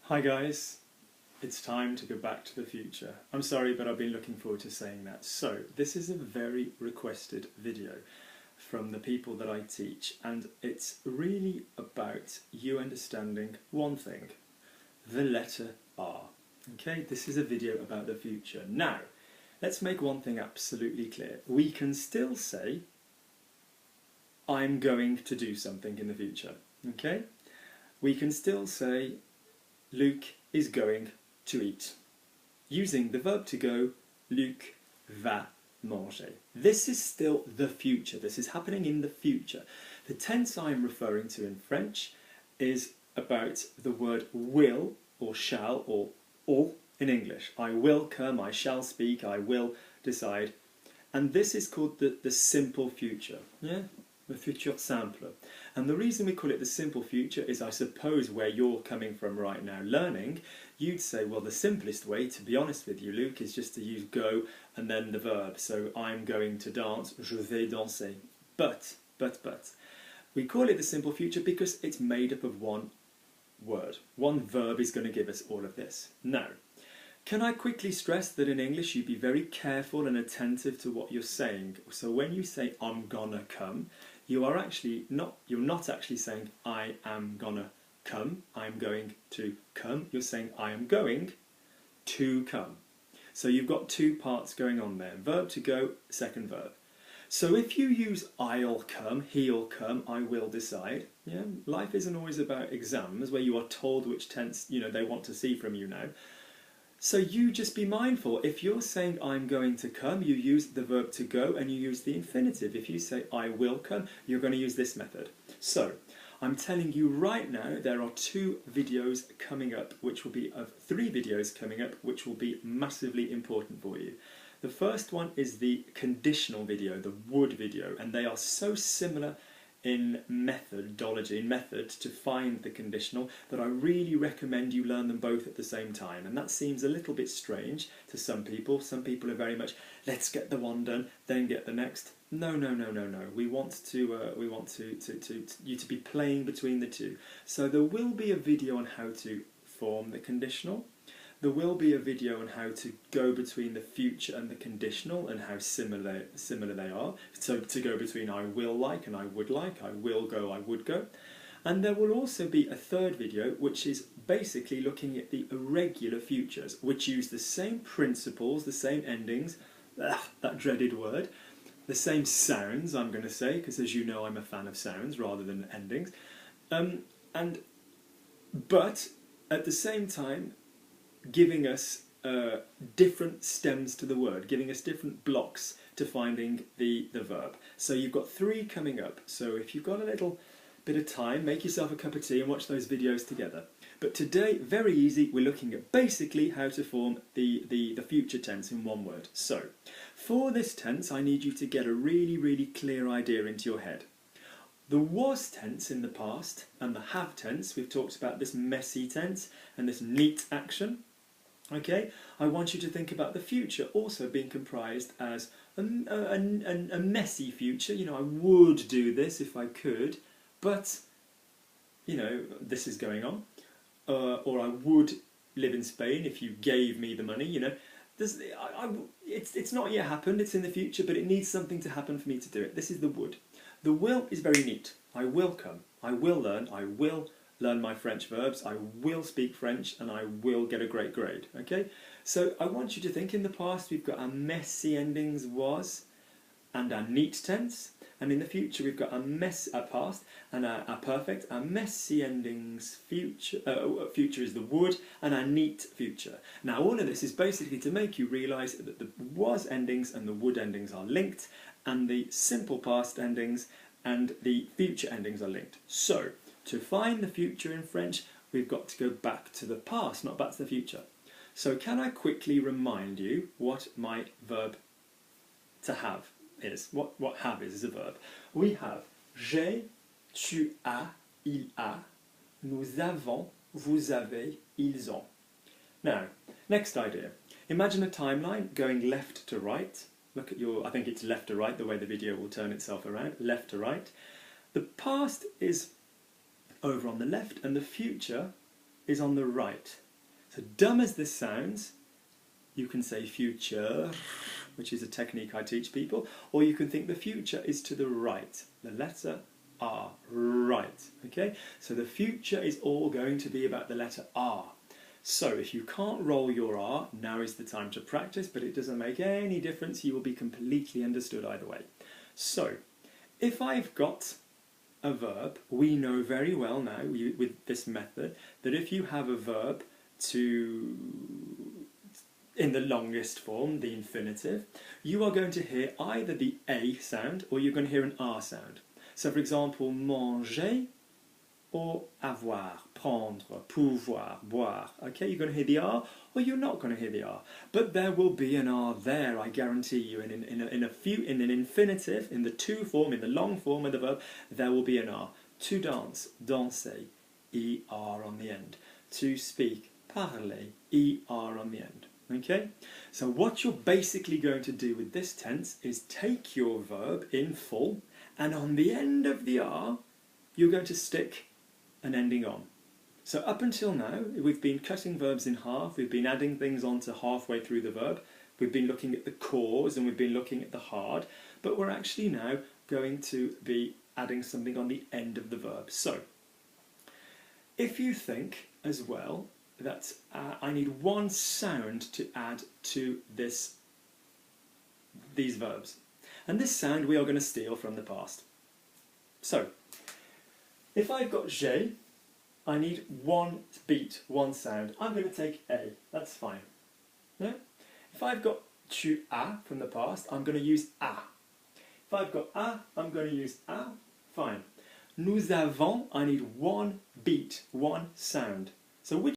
Hi guys, it's time to go back to the future. I'm sorry, but I've been looking forward to saying that. So, this is a very requested video from the people that I teach, and it's really about you understanding one thing, the letter R. Okay, this is a video about the future. Now, let's make one thing absolutely clear. We can still say, I'm going to do something in the future. Okay? We can still say, Luc is going to eat, using the verb to go, Luc va manger. This is still the future. This is happening in the future. The tense I'm referring to in French is about the word will or shall or in English. I will come, I shall speak, I will decide. And this is called the simple future. Yeah? The futur simple. And the reason we call it the simple future is, I suppose, where you're coming from right now learning, you'd say, well, the simplest way, to be honest with you, Luke, is just to use go and then the verb. So I'm going to dance, je vais danser. But, we call it the simple future because it's made up of one word. One verb is going to give us all of this. Now, can I quickly stress that in English you be very careful and attentive to what you're saying. So when you say I'm gonna come, you're not actually saying I am gonna come, I'm going to come. You're saying I am going to come. So you've got two parts going on there. Verb to go, second verb. So if you use I'll come, he'll come, I will decide. Yeah, life isn't always about exams where you are told which tense they want to see from you now. So you just be mindful. If you're saying I'm going to come, you use the verb to go and you use the infinitive. If you say I will come, you're going to use this method. So I'm telling you right now, there are two videos coming up, which will be of three videos coming up, which will be massively important for you. The first one is the conditional video, the would video, and they are so similar in methodology, in method, to find the conditional, that I really recommend you learn them both at the same time. And that seems a little bit strange to some people. Some people are very much, let's get the one done, then get the next. No. We want you to be playing between the two. So there will be a video on how to form the conditional. There will be a video on how to go between the future and the conditional and how similar they are. So to go between I will like and I would like, I will go, I would go. And there will also be a third video which is basically looking at the irregular futures, which use the same principles, the same endings, that dreaded word, the same sounds, I'm going to say, because as you know I'm a fan of sounds rather than endings. But at the same time, giving us different stems to the word, giving us different blocks to finding the verb. So you've got three coming up. So if you've got a little bit of time, make yourself a cup of tea and watch those videos together. But today, very easy, we're looking at basically how to form the future tense in one word. So for this tense, I need you to get a really clear idea into your head. The was tense in the past and the have tense, we've talked about this messy tense and this neat action. Okay, I want you to think about the future also being comprised as a messy future. I would do this if I could, but, this is going on. Or I would live in Spain if you gave me the money, It's not yet happened, it's in the future, but it needs something to happen for me to do it. This is the would. The will is very neat. I will come, I will learn my French verbs, I will speak French, and I will get a great grade. Okay? So I want you to think, in the past we've got our messy endings was and our neat tense, and in the future we've got our past and our perfect. Our messy endings future is the would, and our neat future. Now all of this is basically to make you realise that the was endings and the would endings are linked, and the simple past endings and the future endings are linked. So to find the future in French, we've got to go back to the past, not back to the future. So can I quickly remind you what my verb to have is? What have is a verb. We have j'ai, tu as, il a, nous avons, vous avez, ils ont. Now, next idea. Imagine a timeline going left to right. Look at I think it's left to right, the way the video will turn itself around, left to right. The past is over on the left and the future is on the right. So dumb as this sounds, you can say future, which is a technique I teach people, or you can think the future is to the right, the letter R, right, okay? So the future is all going to be about the letter R. So if you can't roll your R, now is the time to practice, but it doesn't make any difference, you will be completely understood either way. So, if I've got a verb, we know very well now with this method that if you have a verb in the longest form, the infinitive, you are going to hear either the A sound or you're going to hear an R sound. So for example, manger or avoir, prendre, pouvoir, boire. Okay, you're going to hear the R or you're not going to hear the R. But there will be an R there, I guarantee you. In an infinitive, in the to form, in the long form of the verb, there will be an R. To dance, danser, ER on the end. To speak, parler, ER on the end. Okay? So what you're basically going to do with this tense is take your verb in full, and on the end of the R, you're going to stick an ending on. So up until now, we've been cutting verbs in half, we've been adding things onto halfway through the verb, we've been looking at the cause and we've been looking at the hard, but we're actually now going to be adding something on the end of the verb. So, if you think as well that I need one sound to add to these verbs, and this sound we are going to steal from the past. So, if I've got j'ai, I need one beat, one sound. I'm going to take A, that's fine. Yeah? If I've got tu as from the past, I'm going to use a. If I've got a, I'm going to use a, fine. Nous avons, I need one beat, one sound. So which